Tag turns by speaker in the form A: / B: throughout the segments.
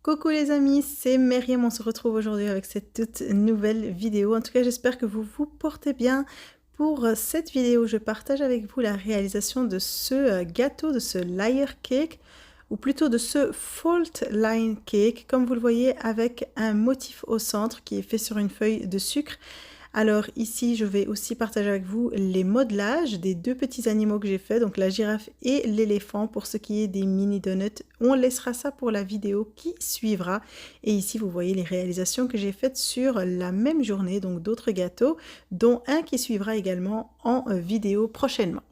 A: Coucou les amis, c'est Myriam, on se retrouve aujourd'hui avec cette toute nouvelle vidéo. En tout cas, j'espère que vous vous portez bien. Pour cette vidéo, je partage avec vous la réalisation de ce gâteau, de ce layer cake, ou plutôt de ce fault line cake, comme vous le voyez, avec un motif au centre qui est fait sur une feuille de sucre. Alors ici, je vais aussi partager avec vous les modelages des deux petits animaux que j'ai fait, donc la girafe et l'éléphant pour ce qui est des mini donuts. On laissera ça pour la vidéo qui suivra. Et ici, vous voyez les réalisations que j'ai faites sur la même journée, donc d'autres gâteaux, dont un qui suivra également en vidéo prochainement.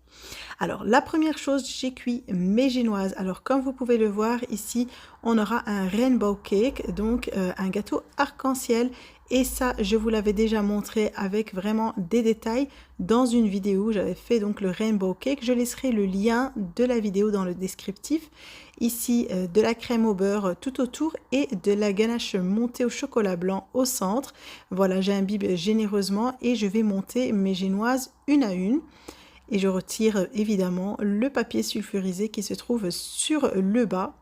A: Alors, la première chose, j'ai cuit mes génoises. Alors, comme vous pouvez le voir ici, on aura un rainbow cake, donc un gâteau arc-en-ciel. Et ça, je vous l'avais déjà montré avec vraiment des détails dans une vidéo. J'avais fait donc le rainbow cake. Je laisserai le lien de la vidéo dans le descriptif. Ici, de la crème au beurre tout autour et de la ganache montée au chocolat blanc au centre. Voilà, j'imbibe généreusement et je vais monter mes génoises une à une. Et je retire évidemment le papier sulfurisé qui se trouve sur le bas.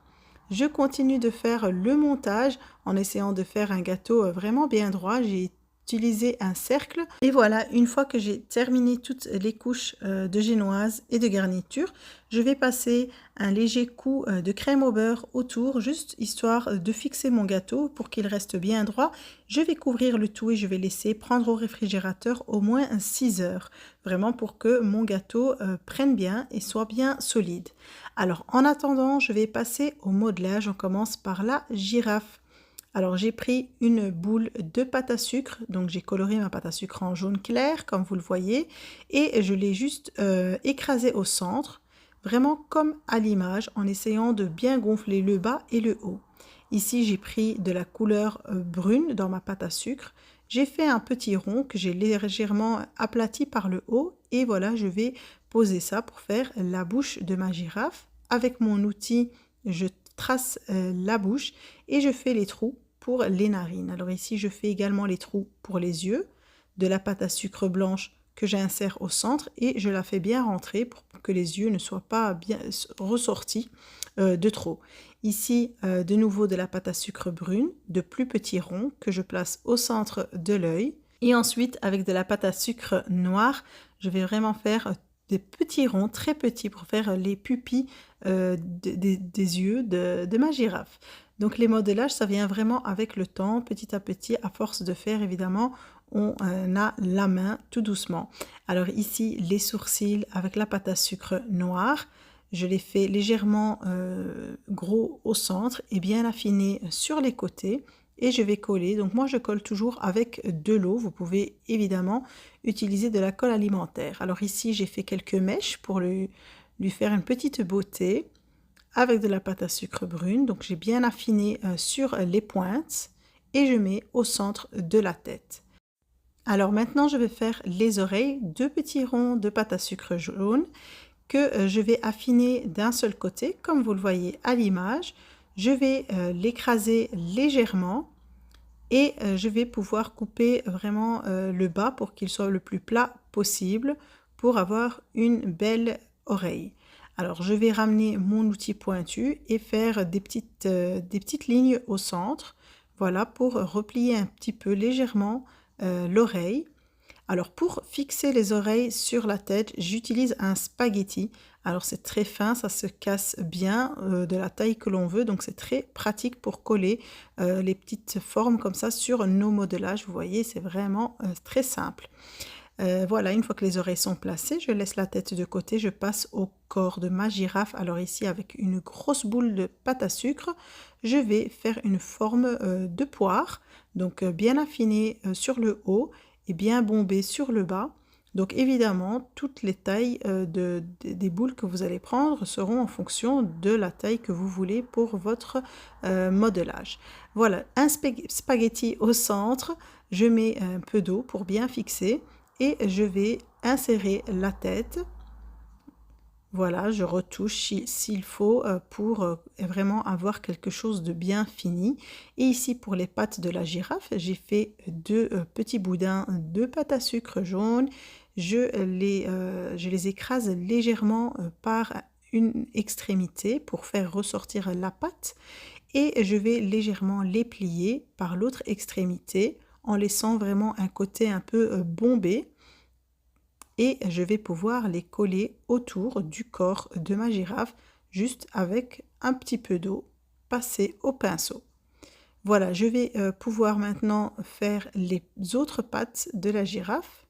A: Je continue de faire le montage en essayant de faire un gâteau vraiment bien droit. J'ai utilisé un cercle. Et voilà, une fois que j'ai terminé toutes les couches de génoise et de garniture, je vais passer un léger coup de crème au beurre autour, juste histoire de fixer mon gâteau pour qu'il reste bien droit. Je vais couvrir le tout et je vais laisser prendre au réfrigérateur au moins 6 heures, vraiment pour que mon gâteau prenne bien et soit bien solide. Alors en attendant, je vais passer au modelage. On commence par la girafe. Alors j'ai pris une boule de pâte à sucre, donc j'ai coloré ma pâte à sucre en jaune clair comme vous le voyez et je l'ai juste écrasée au centre, vraiment comme à l'image en essayant de bien gonfler le bas et le haut. Ici j'ai pris de la couleur brune dans ma pâte à sucre, j'ai fait un petit rond que j'ai légèrement aplati par le haut et voilà, je vais poser ça pour faire la bouche de ma girafe. Avec mon outil, je trace la bouche et je fais les trous pour les narines. Alors ici, je fais également les trous pour les yeux, de la pâte à sucre blanche que j'insère au centre et je la fais bien rentrer pour que les yeux ne soient pas bien ressortis de trop. Ici, de nouveau de la pâte à sucre brune, de plus petits ronds que je place au centre de l'œil. Et ensuite, avec de la pâte à sucre noire, je vais vraiment faire des petits ronds très petits pour faire les pupilles des yeux de ma girafe. Donc les modélages, ça vient vraiment avec le temps, petit à petit, à force de faire évidemment, on a la main tout doucement. Alors ici, les sourcils avec la pâte à sucre noire, je les fais légèrement gros au centre et bien affinés sur les côtés. Et je vais coller, donc moi je colle toujours avec de l'eau, vous pouvez évidemment utiliser de la colle alimentaire. Alors ici j'ai fait quelques mèches pour lui faire une petite beauté avec de la pâte à sucre brune, donc j'ai bien affiné sur les pointes et je mets au centre de la tête. Alors maintenant je vais faire les oreilles, deux petits ronds de pâte à sucre jaune que je vais affiner d'un seul côté, comme vous le voyez à l'image. Je vais l'écraser légèrement et je vais pouvoir couper vraiment le bas pour qu'il soit le plus plat possible pour avoir une belle oreille. Alors je vais ramener mon outil pointu et faire des petites lignes au centre, voilà, pour replier un petit peu légèrement l'oreille. Alors pour fixer les oreilles sur la tête, j'utilise un spaghetti. Alors c'est très fin, ça se casse bien de la taille que l'on veut, donc c'est très pratique pour coller les petites formes comme ça sur nos modelages. Vous voyez, c'est vraiment très simple. Voilà, une fois que les oreilles sont placées, je laisse la tête de côté, je passe au corps de ma girafe. Alors ici, avec une grosse boule de pâte à sucre, je vais faire une forme de poire, donc bien affinée sur le haut et bien bombée sur le bas. Donc évidemment, toutes les tailles des boules que vous allez prendre seront en fonction de la taille que vous voulez pour votre modelage. Voilà, un spaghetti au centre, je mets un peu d'eau pour bien fixer et je vais insérer la tête. Voilà, je retouche s'il faut pour vraiment avoir quelque chose de bien fini. Et ici, pour les pattes de la girafe, j'ai fait deux petits boudins de pâte à sucre jaune. Je les écrase légèrement par une extrémité pour faire ressortir la pâte. et je vais légèrement les plier par l'autre extrémité en laissant vraiment un côté un peu bombé. Et je vais pouvoir les coller autour du corps de ma girafe juste avec un petit peu d'eau passée au pinceau. Voilà, je vais pouvoir maintenant faire les autres pattes de la girafe.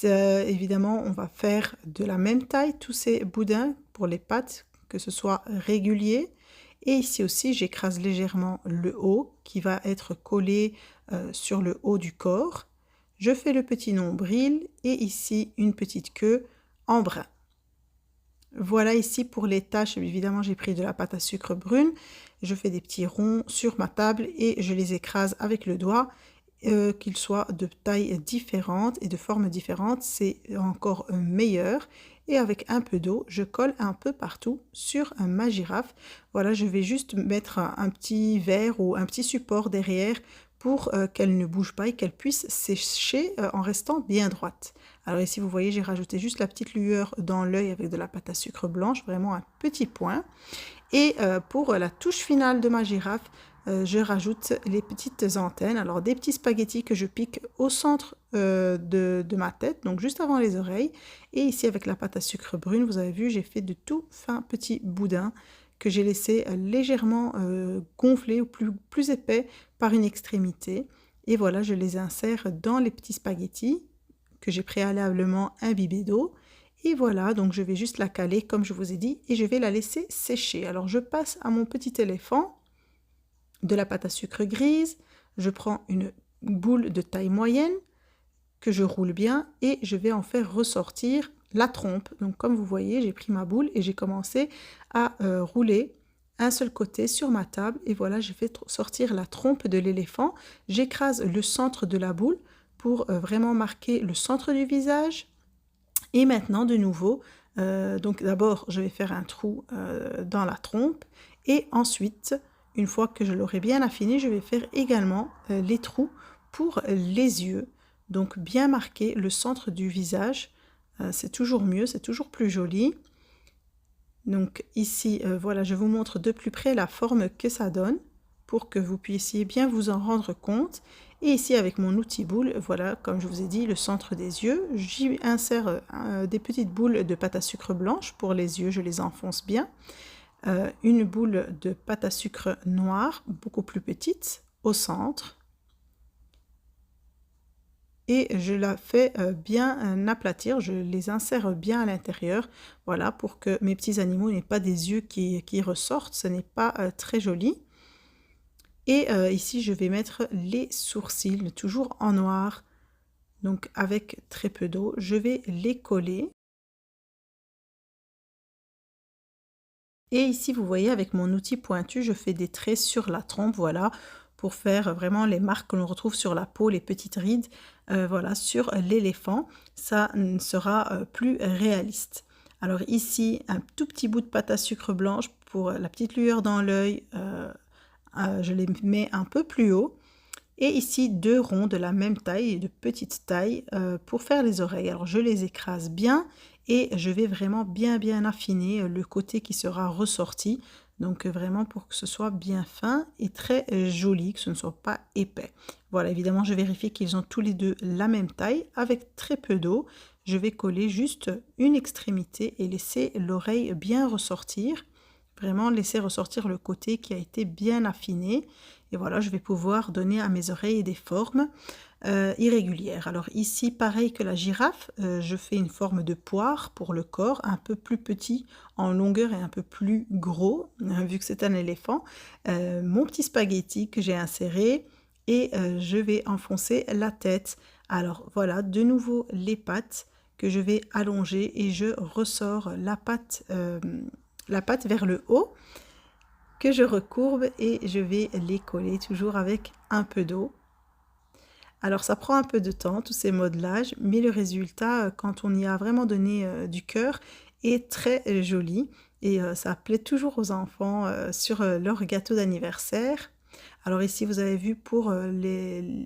A: Évidemment, on va faire de la même taille tous ces boudins pour les pattes, que ce soit régulier. Et ici aussi, j'écrase légèrement le haut qui va être collé sur le haut du corps. Je fais le petit nombril et ici une petite queue en brun. Voilà ici pour les taches, évidemment j'ai pris de la pâte à sucre brune, je fais des petits ronds sur ma table et je les écrase avec le doigt, qu'ils soient de tailles différentes et de formes différentes, c'est encore meilleur. Et avec un peu d'eau, je colle un peu partout sur ma girafe. Voilà, je vais juste mettre un petit verre ou un petit support derrière pour qu'elle ne bouge pas et qu'elle puisse sécher en restant bien droite. Alors ici, vous voyez, j'ai rajouté juste la petite lueur dans l'œil avec de la pâte à sucre blanche, vraiment un petit point. Et pour la touche finale de ma girafe, je rajoute les petites antennes, alors des petits spaghettis que je pique au centre de ma tête, donc juste avant les oreilles. Et ici, avec la pâte à sucre brune, vous avez vu, j'ai fait de tout fins petits boudins que j'ai laissé légèrement gonfler ou plus épais par une extrémité. Et voilà, je les insère dans les petits spaghettis que j'ai préalablement imbibés d'eau. Et voilà, donc je vais juste la caler comme je vous ai dit et je vais la laisser sécher. Alors je passe à mon petit éléphant de la pâte à sucre grise. Je prends une boule de taille moyenne que je roule bien et je vais en faire ressortir la trompe. Donc comme vous voyez, j'ai pris ma boule et j'ai commencé à rouler un seul côté sur ma table et voilà, je fais sortir la trompe de l'éléphant. J'écrase le centre de la boule pour vraiment marquer le centre du visage. Et maintenant, de nouveau, donc d'abord, je vais faire un trou dans la trompe et ensuite, une fois que je l'aurai bien affiné, je vais faire également les trous pour les yeux. Donc bien marquer le centre du visage, c'est toujours mieux, c'est toujours plus joli. Donc ici, voilà, je vous montre de plus près la forme que ça donne pour que vous puissiez bien vous en rendre compte. Et ici, avec mon outil boule, voilà, comme je vous ai dit, le centre des yeux. J'y insère des petites boules de pâte à sucre blanche pour les yeux, je les enfonce bien. Une boule de pâte à sucre noire, beaucoup plus petite, au centre. Et je la fais bien aplatir, je les insère bien à l'intérieur, voilà, pour que mes petits animaux n'aient pas des yeux qui ressortent, ce n'est pas très joli. Et ici, je vais mettre les sourcils, toujours en noir, donc avec très peu d'eau. Je vais les coller. Et ici, vous voyez, avec mon outil pointu, je fais des traits sur la trompe, voilà, pour faire vraiment les marques que l'on retrouve sur la peau, les petites rides, voilà, sur l'éléphant. Ça sera plus réaliste. Alors ici, un tout petit bout de pâte à sucre blanche pour la petite lueur dans l'œil. Je les mets un peu plus haut. Et ici, deux ronds de la même taille et de petite taille pour faire les oreilles. Alors, je les écrase bien et je vais vraiment bien affiner le côté qui sera ressorti. Donc, vraiment pour que ce soit bien fin et très joli, que ce ne soit pas épais. Voilà, évidemment, je vérifie qu'ils ont tous les deux la même taille. Avec très peu d'eau, je vais coller juste une extrémité et laisser l'oreille bien ressortir. Vraiment laisser ressortir le côté qui a été bien affiné. Et voilà, je vais pouvoir donner à mes oreilles des formes irrégulières. Alors ici, pareil que la girafe, je fais une forme de poire pour le corps, un peu plus petit en longueur et un peu plus gros, vu que c'est un éléphant. Mon petit spaghetti que j'ai inséré et je vais enfoncer la tête. Alors voilà, de nouveau les pattes que je vais allonger et je ressors la patte vers le haut que je recourbe et je vais les coller toujours avec un peu d'eau. Alors ça prend un peu de temps tous ces modelages, mais le résultat quand on y a vraiment donné du cœur est très joli et ça plaît toujours aux enfants sur leur gâteau d'anniversaire. Alors ici vous avez vu pour les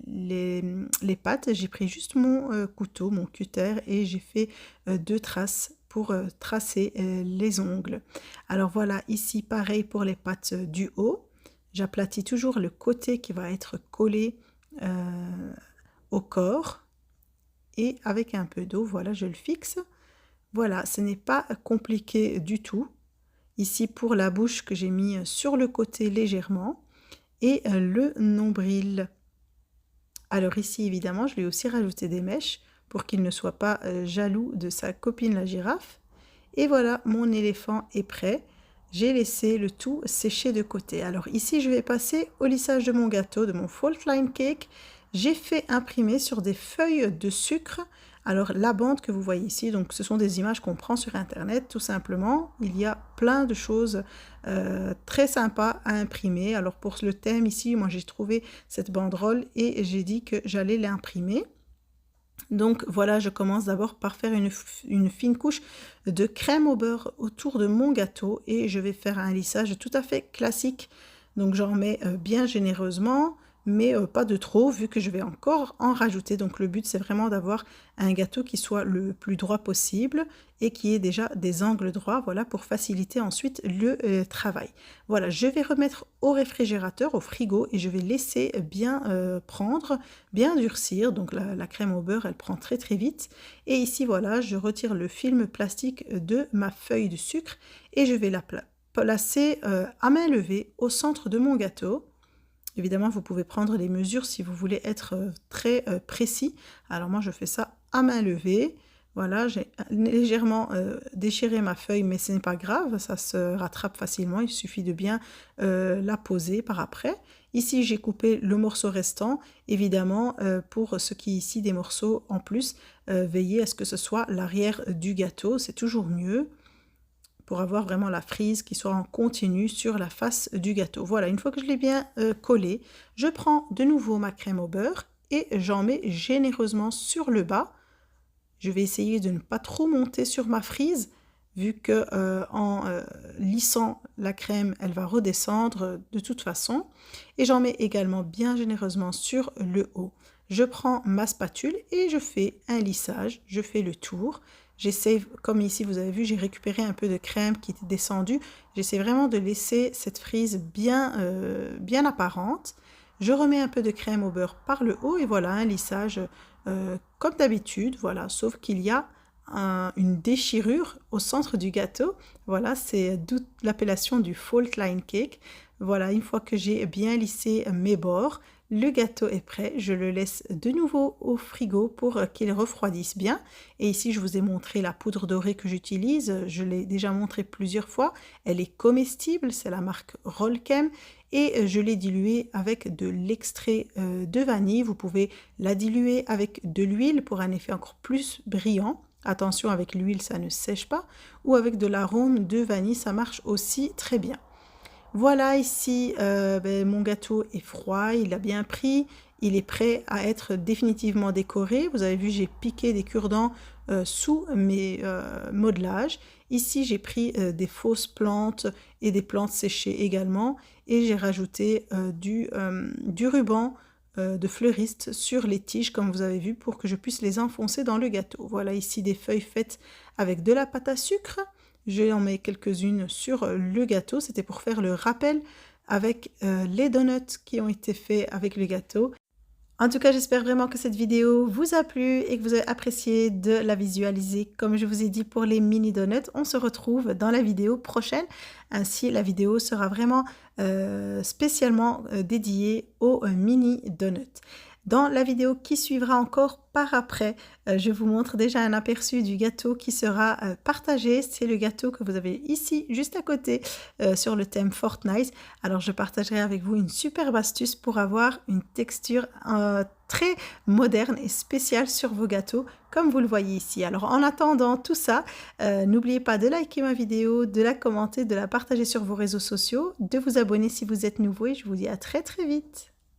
A: pâtes, j'ai pris juste mon couteau, mon cutter et j'ai fait 2 traces pour tracer les ongles. Alors voilà, ici pareil pour les pattes du haut. j'aplatis toujours le côté qui va être collé au corps et avec un peu d'eau, voilà, je le fixe. Voilà, ce n'est pas compliqué du tout. Ici pour la bouche que j'ai mis sur le côté légèrement et le nombril. Alors ici évidemment je lui ai aussi rajouté des mèches pour qu'il ne soit pas jaloux de sa copine la girafe. Et voilà, mon éléphant est prêt. J'ai laissé le tout sécher de côté. Alors ici je vais passer au lissage de mon gâteau, de mon Fault Line Cake. J'ai fait imprimer sur des feuilles de sucre. Alors la bande que vous voyez ici, donc ce sont des images qu'on prend sur internet tout simplement. Il y a plein de choses très sympas à imprimer. Alors pour le thème ici, moi j'ai trouvé cette banderole et j'ai dit que j'allais l'imprimer. Donc voilà, je commence d'abord par faire une fine couche de crème au beurre autour de mon gâteau et je vais faire un lissage tout à fait classique. Donc j'en mets bien généreusement, mais pas de trop vu que je vais encore en rajouter. Donc le but c'est vraiment d'avoir un gâteau qui soit le plus droit possible et qui ait déjà des angles droits, voilà, pour faciliter ensuite le travail. Voilà, je vais remettre au réfrigérateur, au frigo, et je vais laisser bien prendre, bien durcir. Donc la crème au beurre, elle prend très très vite. Et ici, voilà, je retire le film plastique de ma feuille de sucre et je vais la placer à main levée au centre de mon gâteau. Évidemment, vous pouvez prendre les mesures si vous voulez être très précis. Alors moi, je fais ça à main levée. Voilà, j'ai légèrement déchiré ma feuille, mais ce n'est pas grave, ça se rattrape facilement. Il suffit de bien la poser par après. Ici, j'ai coupé le morceau restant. Évidemment, pour ce qui est ici des morceaux en plus, veillez à ce que ce soit l'arrière du gâteau. C'est toujours mieux, pour avoir vraiment la frise qui soit en continu sur la face du gâteau. Voilà, une fois que je l'ai bien collé, je prends de nouveau ma crème au beurre et j'en mets généreusement sur le bas. Je vais essayer de ne pas trop monter sur ma frise, vu que en lissant la crème, elle va redescendre de toute façon. Et j'en mets également bien généreusement sur le haut. Je prends ma spatule et je fais un lissage, je fais le tour. J'essaie, comme ici vous avez vu, j'ai récupéré un peu de crème qui était descendue. J'essaie vraiment de laisser cette frise bien, bien apparente. Je remets un peu de crème au beurre par le haut et voilà un lissage comme d'habitude. Voilà, sauf qu'il y a une déchirure au centre du gâteau. Voilà, c'est d'où l'appellation du Fault Line Cake. Voilà, une fois que j'ai bien lissé mes bords, le gâteau est prêt, je le laisse de nouveau au frigo pour qu'il refroidisse bien. Et ici, je vous ai montré la poudre dorée que j'utilise. Je l'ai déjà montré plusieurs fois. Elle est comestible, c'est la marque Rollchem. Et je l'ai diluée avec de l'extrait de vanille. Vous pouvez la diluer avec de l'huile pour un effet encore plus brillant. Attention, avec l'huile, ça ne sèche pas. Ou avec de l'arôme de vanille, ça marche aussi très bien. Voilà, ici, mon gâteau est froid, il a bien pris, il est prêt à être définitivement décoré. Vous avez vu, j'ai piqué des cure-dents sous mes modelages. Ici, j'ai pris des fausses plantes et des plantes séchées également. Et j'ai rajouté du ruban de fleuriste sur les tiges, comme vous avez vu, pour que je puisse les enfoncer dans le gâteau. Voilà ici des feuilles faites avec de la pâte à sucre. Je en mets quelques-unes sur le gâteau, c'était pour faire le rappel avec les donuts qui ont été faits avec le gâteau. En tout cas, j'espère vraiment que cette vidéo vous a plu et que vous avez apprécié de la visualiser. Comme je vous ai dit pour les mini donuts, on se retrouve dans la vidéo prochaine. Ainsi, la vidéo sera vraiment spécialement dédiée aux mini donuts. Dans la vidéo qui suivra encore par après, je vous montre déjà un aperçu du gâteau qui sera partagé. C'est le gâteau que vous avez ici, juste à côté, sur le thème Fortnite. Alors, je partagerai avec vous une superbe astuce pour avoir une texture très moderne et spéciale sur vos gâteaux, comme vous le voyez ici. Alors, en attendant tout ça, n'oubliez pas de liker ma vidéo, de la commenter, de la partager sur vos réseaux sociaux, de vous abonner si vous êtes nouveau et je vous dis à très très vite.